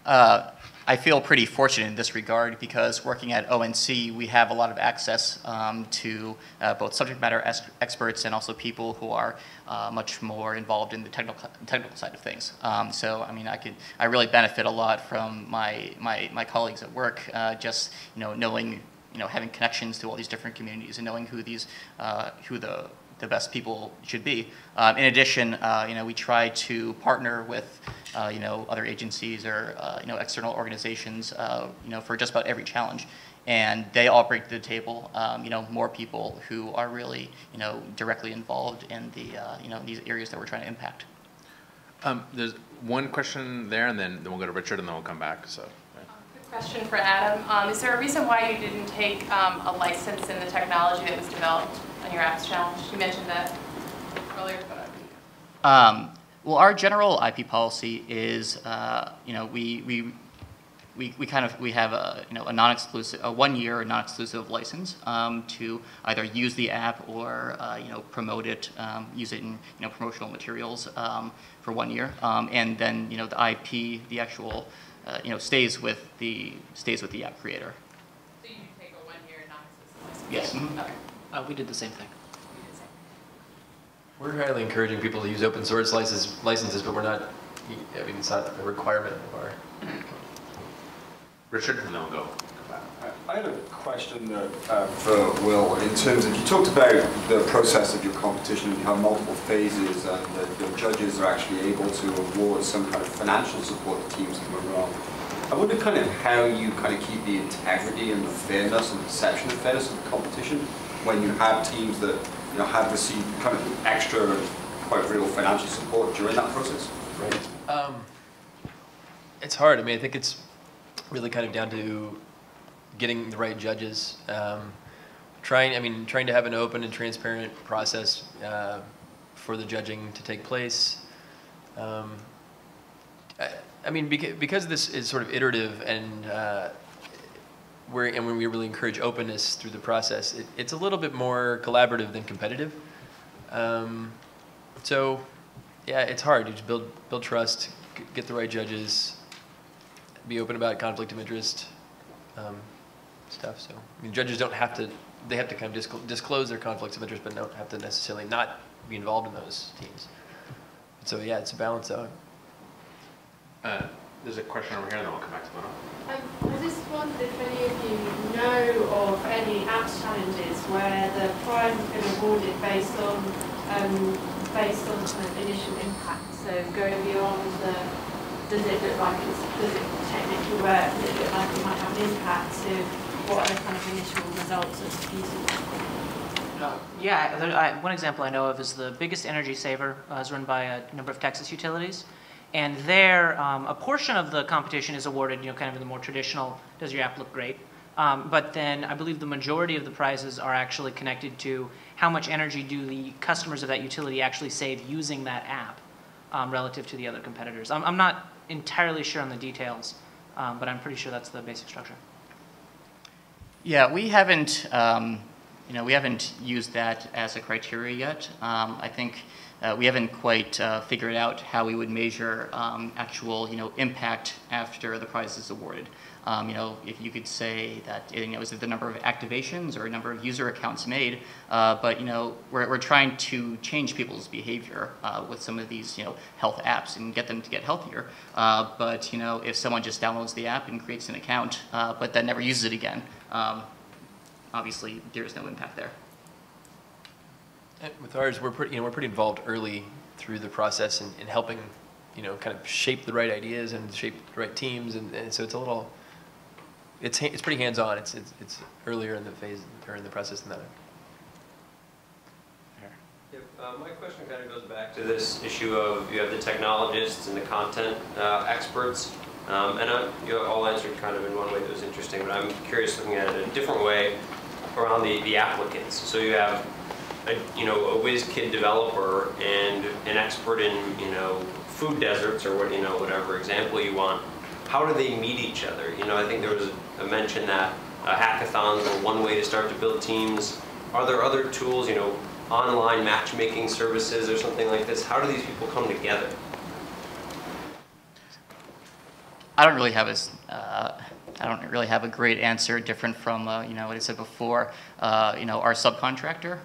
I feel pretty fortunate in this regard because working at ONC, we have a lot of access to both subject matter experts and also people who are much more involved in the technical side of things. So, I mean, I really benefit a lot from my colleagues at work, just, you know, knowing, you know, having connections to all these different communities and knowing who the best people should be. In addition, you know, we try to partner with, you know, other agencies or, you know, external organizations, you know, for just about every challenge. And they all bring to the table, you know, more people who are really, you know, directly involved in the, you know, these areas that we're trying to impact. There's one question there, and then we'll go to Richard, and then we'll come back. So. Quick question for Adam. Is there a reason why you didn't take a license in the technology that was developed on your apps challenge? You mentioned that earlier. Well, our general IP policy is, you know, we have a, you know, a non-exclusive, a 1-year non-exclusive license to either use the app or you know, promote it, use it in, you know, promotional materials for 1 year, and then, you know, the IP, the actual, you know, stays with the app creator. So you take a 1-year non-exclusive license? Yes. Mm-hmm. Okay. We did the same thing. We're highly encouraging people to use open source licenses, but we're not, I mean, it's not a requirement of our. Richard, and then we'll go. I had a question for Will. In terms of, you talked about the process of your competition, and you have multiple phases, and the judges are actually able to award some kind of financial support to teams that went wrong. I wonder kind of how you kind of keep the integrity and the fairness and perception of fairness of the competition when you have teams that, you know, have received kind of extra and quite real financial support during that process. Right. It's hard. I mean, I think it's really kind of down to getting the right judges. Trying to have an open and transparent process for the judging to take place. I mean, because this is sort of iterative and when we really encourage openness through the process, it's a little bit more collaborative than competitive. So, yeah, it's hard. You just build trust, get the right judges, be open about conflict of interest stuff. So, I mean, judges don't have to. They have to kind of disclose their conflicts of interest, but don't have to necessarily not be involved in those teams. So, yeah, it's a balance out. There's a question over here, and then we'll come back to that. I just wondered if any of you know of any apps challenges where the prize has been awarded based on kind of initial impact. So going beyond the does it look like does it technically work? Does it look like it might have an impact? To what are the kind of initial results of using it? Yeah, one example I know of is the biggest energy saver is run by a number of Texas utilities. And there, a portion of the competition is awarded, you know, kind of in the more traditional, does your app look great? But then I believe the majority of the prizes are actually connected to how much energy do the customers of that utility actually save using that app relative to the other competitors. I'm not entirely sure on the details, but I'm pretty sure that's the basic structure. Yeah, we haven't, you we haven't used that as a criteria yet. I think we haven't quite figured out how we would measure actual, impact after the prize is awarded. If you could say that, is it the number of activations or number of user accounts made? But, we're trying to change people's behavior with some of these, health apps and get them to get healthier. But, if someone just downloads the app and creates an account, but then never uses it again, obviously there's no impact there. With ours, we're pretty involved early through the process in helping, kind of shape the right ideas and shape the right teams, and so it's a little, it's pretty hands-on. It's earlier in the phase or in the process than that. My question kind of goes back to this issue of you have the technologists and the content experts, and you all answered kind of in one way that was interesting, but I'm curious looking at it a different way around the applicants. So you have a whiz kid developer and an expert in food deserts or whatever example you want. How do they meet each other? I think there was a mention that hackathons are one way to start to build teams. Are there other tools, online matchmaking services or something like this? How do these people come together? I don't really have a great answer different from what I said before. Our subcontractor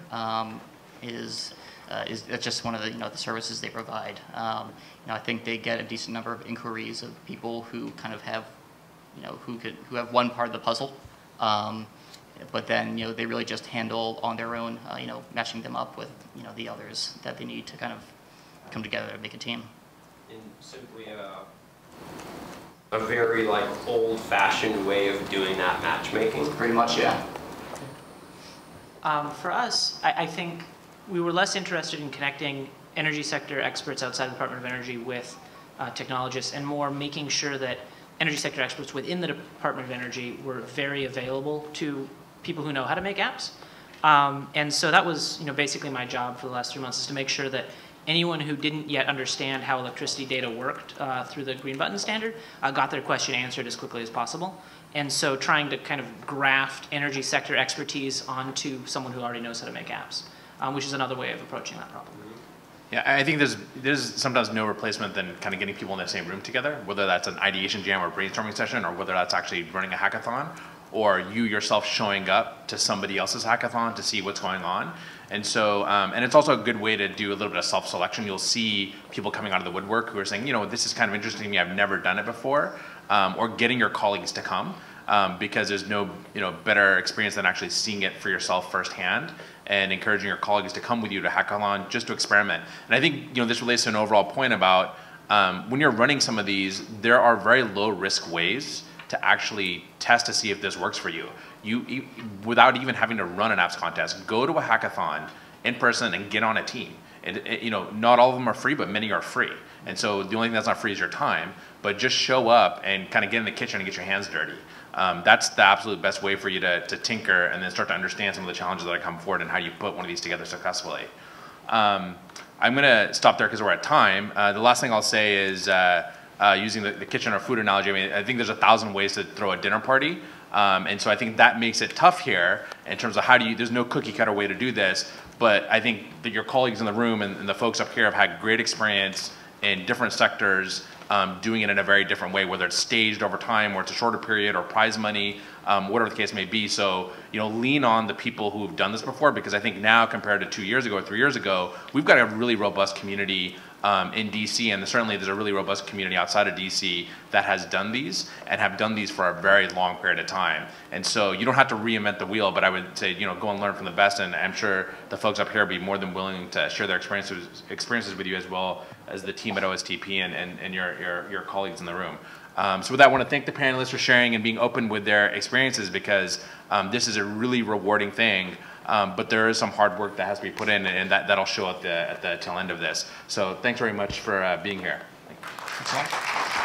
is that's just one of the services they provide. I think they get a decent number of inquiries of people who kind of have who have one part of the puzzle, but then they really just handle on their own matching them up with the others that they need to kind of come together to make a team. In simply a very old-fashioned way of doing that matchmaking? Pretty much, yeah. For us, I think we were less interested in connecting energy sector experts outside the Department of Energy with technologists, and more making sure that energy sector experts within the Department of Energy were very available to people who know how to make apps. And so that was basically my job for the last 3 months, is to make sure that anyone who didn't yet understand how electricity data worked through the green button standard got their question answered as quickly as possible. And so trying to kind of graft energy sector expertise onto someone who already knows how to make apps, which is another way of approaching that problem. Yeah, I think there's sometimes no replacement than kind of getting people in the same room together, whether that's an ideation jam or brainstorming session, or whether that's actually running a hackathon, or you yourself showing up to somebody else's hackathon to see what's going on. And so, and it's also a good way to do a little bit of self-selection. You'll see people coming out of the woodwork who are saying, this is kind of interesting to me, I've never done it before, or getting your colleagues to come, because there's no better experience than actually seeing it for yourself firsthand, and encouraging your colleagues to come with you to hackathon just to experiment. And I think this relates to an overall point about when you're running some of these, there are very low risk ways to actually test to see if this works for you. You without even having to run an apps contest, go to a hackathon in person and get on a team. And not all of them are free, but many are free. And so the only thing that's not free is your time. But just show up and kind of get in the kitchen and get your hands dirty. That's the absolute best way for you to tinker and then start to understand some of the challenges that come forward and how you put one of these together successfully. I'm going to stop there because we're at time. The last thing I'll say is using the kitchen or food analogy. I think there's 1,000 ways to throw a dinner party. And so I think that makes it tough here in terms of there's no cookie cutter way to do this, but I think that your colleagues in the room and the folks up here have had great experience in different sectors doing it in a very different way, whether it's staged over time or it's a shorter period or prize money, whatever the case may be. So, lean on the people who've done this before, because I think now compared to 2 years ago or 3 years ago, we've got a really robust community in DC, and certainly there's a really robust community outside of DC that has done these and have done these for a very long period of time. And so you don't have to reinvent the wheel, but I would say, go and learn from the best, and I'm sure the folks up here will be more than willing to share their experiences with you, as well as the team at OSTP and your colleagues in the room. So with that, I want to thank the panelists for sharing and being open with their experiences, because this is a really rewarding thing. But there is some hard work that has to be put in, and that'll show at the tail end of this. So thanks very much for being here. Thanks.